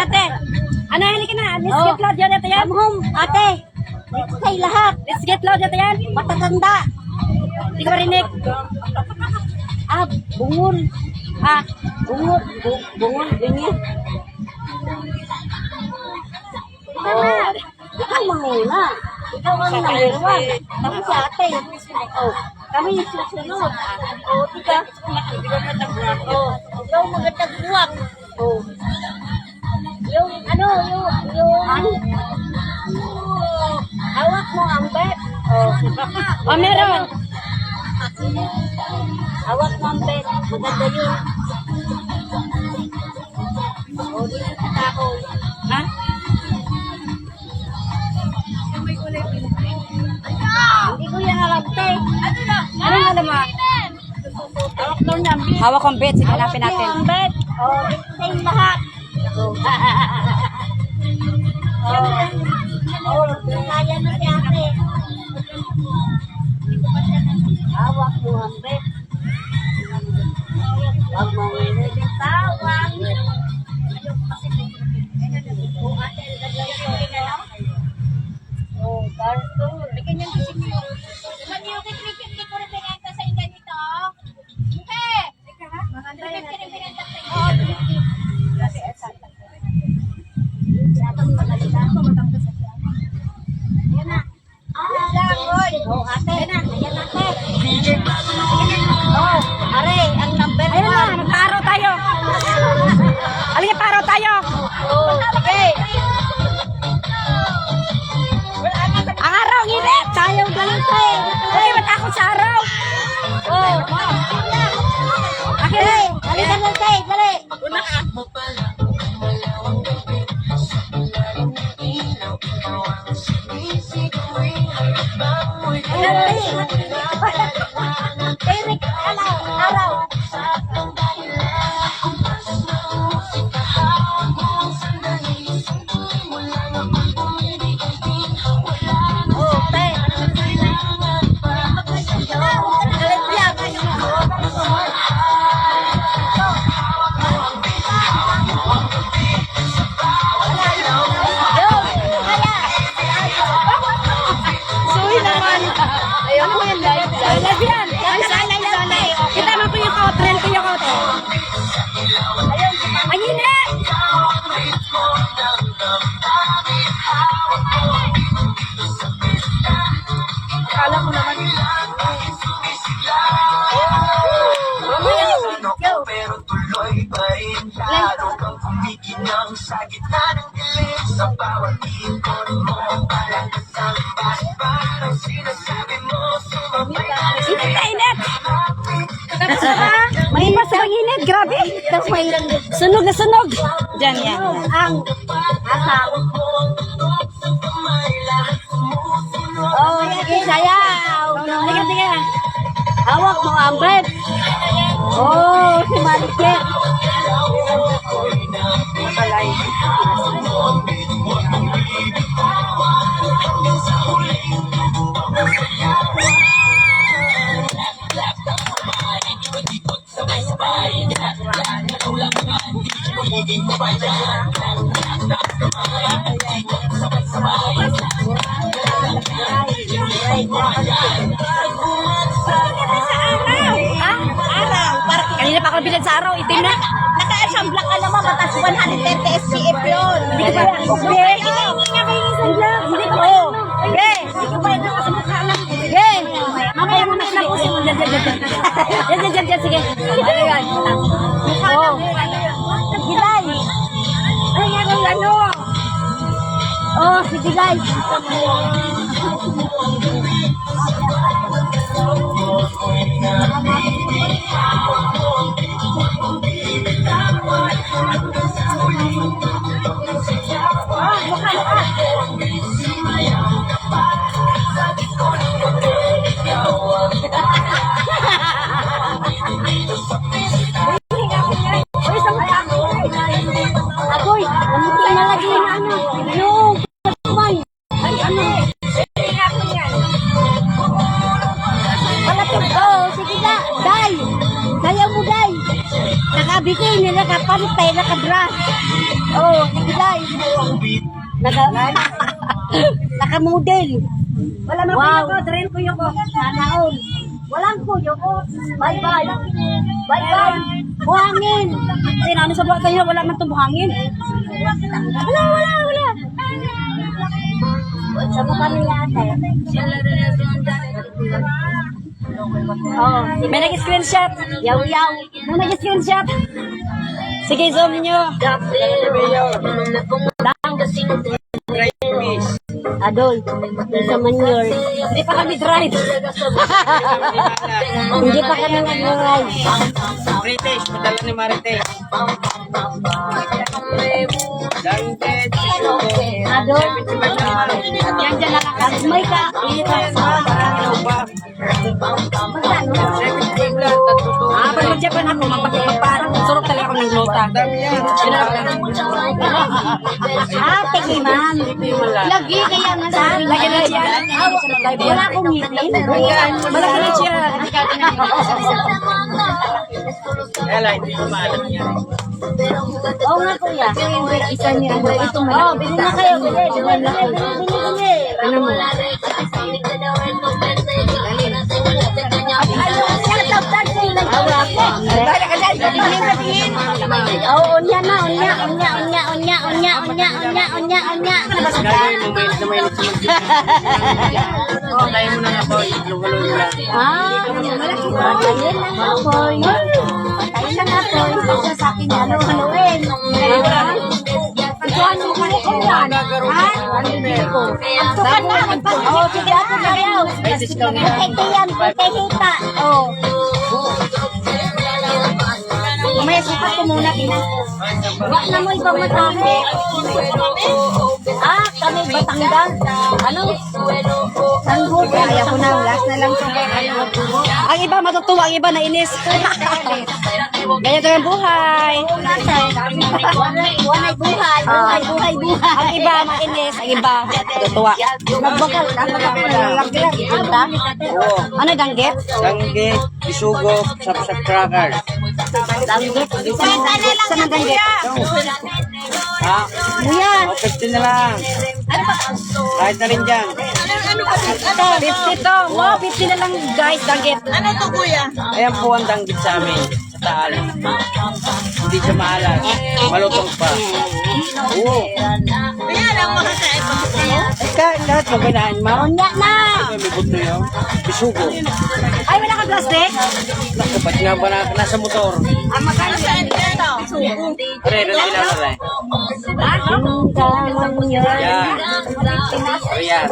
ate. Ano, halika na. Let's get loud yan, ate yan. Come home, ate. Let's say lahat. Let's get loud, ate yan. Matatanda. Hindi ko marinig. Bungol. Bungol. Bungol. Ganyan. Ikaw manguna. Ikaw ang number one. Tapos si ate. Kami yung susunod. Tika. Ikaw magandang buwak. Yung hawak mo ang bet. Meron. Hawak mo ang bet. Maganda yun. Dito sa kahoy. Ha? Hindi ko yan alam, te. Ano nga naman? Hawak ang bet. Sige, hanapin natin. Ang bet. Ito yung lahat. Kaya na si ate. Hawak mo ang bet. Huwag mo tawag. Cartoon. Ganyan kasi niyo. Naman yung 350 ko rin pinenta sa inyo dito. Hindi. Mga 350 rin pinenta sa inyo. Kasi esata. Dapat magalita ako, matapos sa siya. Yan na. Ate. Ayan ate. Are, ang number Ayun na, 1. nagparo tayo. Alin paro tayo. Okay. Ang araw, nginit. Tayo galing tayo. Ay, matakot sa araw. Okay. Halika na tayo, dali. Eric, araw. Suwi naman. Ayun mo yung live. Live yan. Kita mo po yung kautrel ko yung kautrel. Ang init. Akala ko naman. Pero tuloy pa rin lalo kang kumikinang sa gitna ng dilim sa bawat ikot mo parang kasambas parang sinasabi mo sumabay ka Init na init. May pasang init. Grabe. Tapos may Sunog na sunog. Diyan yan. ang asaw. Sige, sayaw. Tingnan, tingnan. Hawak mo ang bet. Si Maricel. Kanina pa ako bilad sa araw. Itim na. Naka-asambla ka naman, matas 130 SCF yun. Hindi ko ba? Hindi ko ba? Hindi ko ba yun nakasabukhalan? Mamaya mo na sinapusin mo. Diyan. Sige. Ano yan? Gilay. Ay, ano? Si Gilay. Agoy, namuti na lagi yung ano. Yung kumain. Malapit. Sige na. Day. Sayaw Naka-model. Wala man Wow. kuyo ko, drain kuyo ko. Sana all. Walang kuyo ko. Bye-bye. Bye-bye. Buhangin. Kasi ano sa buhat kayo, wala man tumuhangin. Wala. Sa mukha nila ate. Oh, May nag-screenshot. yaw-yaw. May nag-screenshot. Sige, zoom nyo. Adol. Sa manure. Hindi pa kami drive. Hindi pa kami nag-ride. Marites, padala ni Marites. Dandet, Adol. Yan dyan na lang. Agmay ka. Pag mag-Japan ako, magpapagpaparang. Surot talaga ako ng glota. Ate Kiman. Lagi kaya nga sa lagi na siya. Wala akong ngipin. Malaki na siya. Ela, hindi ko maalam yan. Oo nga kuya. Isa niya. Ito Oo, bili na kayo. Bili. Ano mo? Oo, unya na, unya. Gagawin mo, mainit na mainit sa mag-ibig. Oo, tayo mo na nga po, lulo lang. Patayin lang apoy. Patayin lang apoy. Basta sa akin haluin. Ito ano ko yan? Ha? Ano bibili ko? Tukan na. Oo, sige ako na yaw. May discount na. Ito yan, ito hita. Oo. Mamaya sukat ko muna. Wag na mo ibang matahe. Kami Batangas. Ano? Sanggol. Kaya ko na. Last na lang. Ang iba matutuwa, ang iba nainis. Ganyan yung buhay. Buhay, buhay. Ang iba mainis, ang iba matutuwa. Nagbakal. Punta? Oo. Ano danggit? Danggit, bisugo, sapsap crackers. Danggit. Saan ang danggit? Ha? Yan. O, 15 na lang. Kahit na rin dyan. 50 to. Wow, 50 na lang guys, danggit. Ayan po ang danggit sa amin. Sa taal. Hindi siya maalas. Malutong pa. Oo. Lahat maganaan mo. Unya na. May buto yun. Bisugo. Ay, wala ka plastic? Naku, ba't nga ba nasa motor? Pre, rin sila na rin. Yan. Ayan.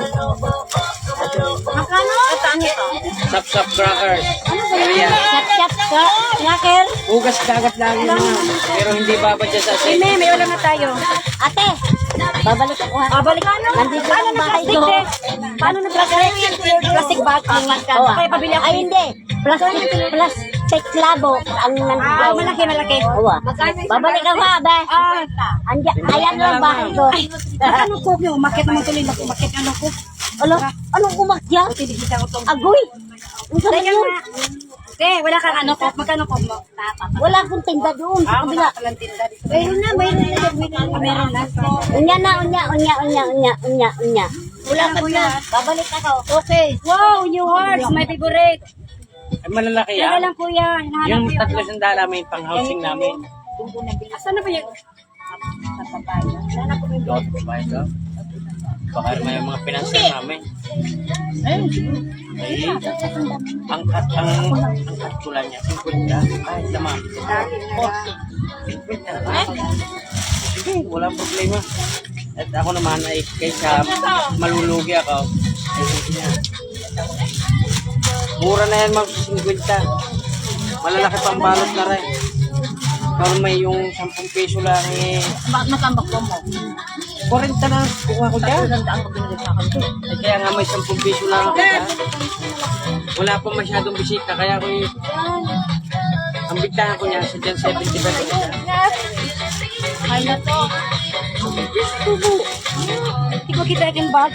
Makano? Sapsap crackers. Ayan. Chap-chap ka. Knacker. Ugas kagat lang yun. Pero hindi babad siya sa asin. May wala na tayo. Ate. Babalik ako ha. Balik ka na. Nandito ang bahay plastic ko. eh? Paano na plastic? Plastic bag. Oh, Kaya pabili ako. ay hindi. Plastic labo ang nandito. Malaki. Owa. Babalik ako ha, be. Ayan lang bahay ko. Ano ko yung umakit naman tuloy na umakit ano ko. Anong umakya? Tinigita ko tong. Agoy. Ang sabi Teka yun. nga. Wala kang ano ko. Magkano ko mo? Wala akong tinda doon sa kabila. Walang tinda dito. Mayroon na. Meron na. Unya. Wala ka na. Babalik ako. Okay. Wow, new hearts. My favorite. Ay, malalaki Kaya yan. lang kuya. Hinahanap Yung ko yung... 300 namin pang housing namin. Asan na ba yung... Dot, babae ka. Baka may mga pinansin namin. Ay, ang katsulan niya, 50. Kahit naman. 50 na lang. Sige, walang problema. At ako naman ay kaysa malulugi ako. Ay, sige na. Mura na yan, mag 50. Malalaki pang balot na rin. Pero may yung 10 peso lang eh. Bakit matambak ko mo? 40 na kuha ko dyan. Eh, kaya nga may 10 piso lang ako dyan. Wala pa masyadong bisita, kaya ko yung... Ang bigtahan ko niya, sa dyan 70 ba ito? Ay na to. Yes, tubo. Hindi ko kita yung bag.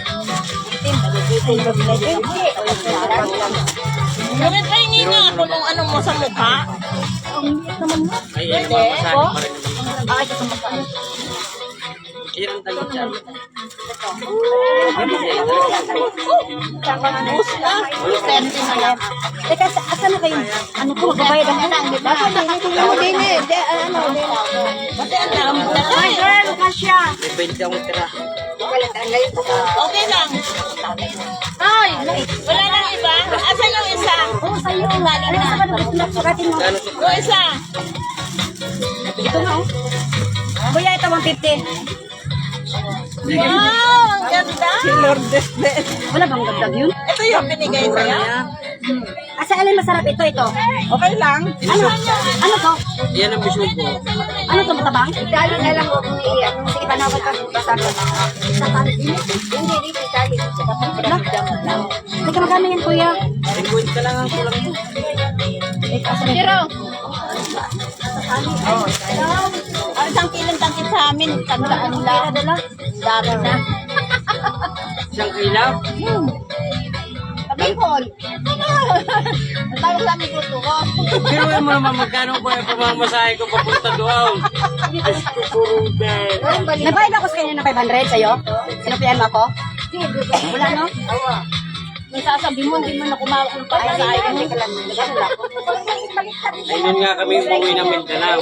Bakit kayo nga ako nung ano mo sa mukha? Ay, yan naman masahin pa rin. Ay, ito sa mukha. Iyan ang tagot dyan. Teka, asan na kayo? Ano po, magbabayad ang lang, di ba? Ako din eh. Ay, girl, kasya. May 20 akong tira. Okay lang. Ay, wala nang iba? Asan yung isa? Oo, sa'yo. Ano sa kanila? Sukatin mo. Gano'n sa Yung isa. Ito na, oh. Kuya, ito 150. Wow, ang ganda. Wala bang dagdag yun? Ito yung binigay sa'yo. Asa alin masarap ito? Okay lang. Ano to? Yan ang bisyo ko. Ano to, matabang? Itali na lang ko kung iiyak. Sige, panawag ka kung kasama. Hindi, itali. Teka, magkano yan, kuya? 50 lang ang kulang mo. Pero, ang isang kilong tangkit sa amin, tandaan lang. Dami na. Isang ilaw. Bicol. Ang tawag sa amin gusto ko. Pero mo naman magkano po yung pamamasahe ko papunta doon. Diyos ko, puro din. Nagbayad ako sa kanya ng 500 sa'yo? Sinupian mo ako? Wala, no? May sasabi mo, hindi mo na kumawak ng pagkasahe ko. Ayun nga kami umuwi ng Mindanao.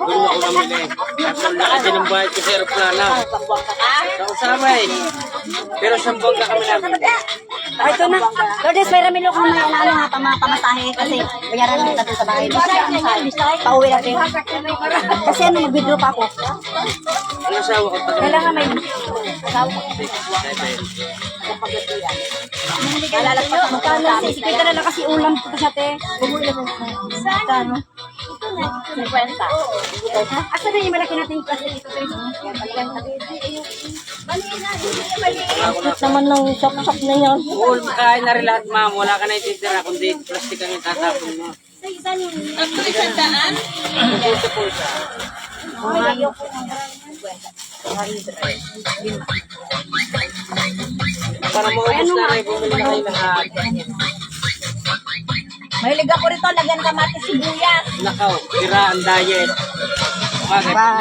Doon ako namili. At nalakad din ang bahay ko sa aeroplano. Sa usabay. Pero sambang ka kami namin. Ay, ito na. Lourdes, may ramilo kang may ano ha, pamasahe kasi bayaran kita dun sa bahay. Pauwi natin. Kasi ano, mag-withdraw pa ako. Ang asawa ko taga. Kailangan may alala ko. Magkano? Sige ka na lang kasi ulam ko sa te. Magkano? 50. Asa na yung malaki natin kasi dito? Naman ng sok-sok na yan. Oo, makain na rin lahat ma'am. Wala ka na ititira kundi plastic ang itatapon mo. Ang 100? Pulsa-pulsa. Para maubos na rin, bumili na kayo lahat. Mahilig ako rito, lagyan kamatis sibuyas. Nakaw, tira ang diet. Bakit?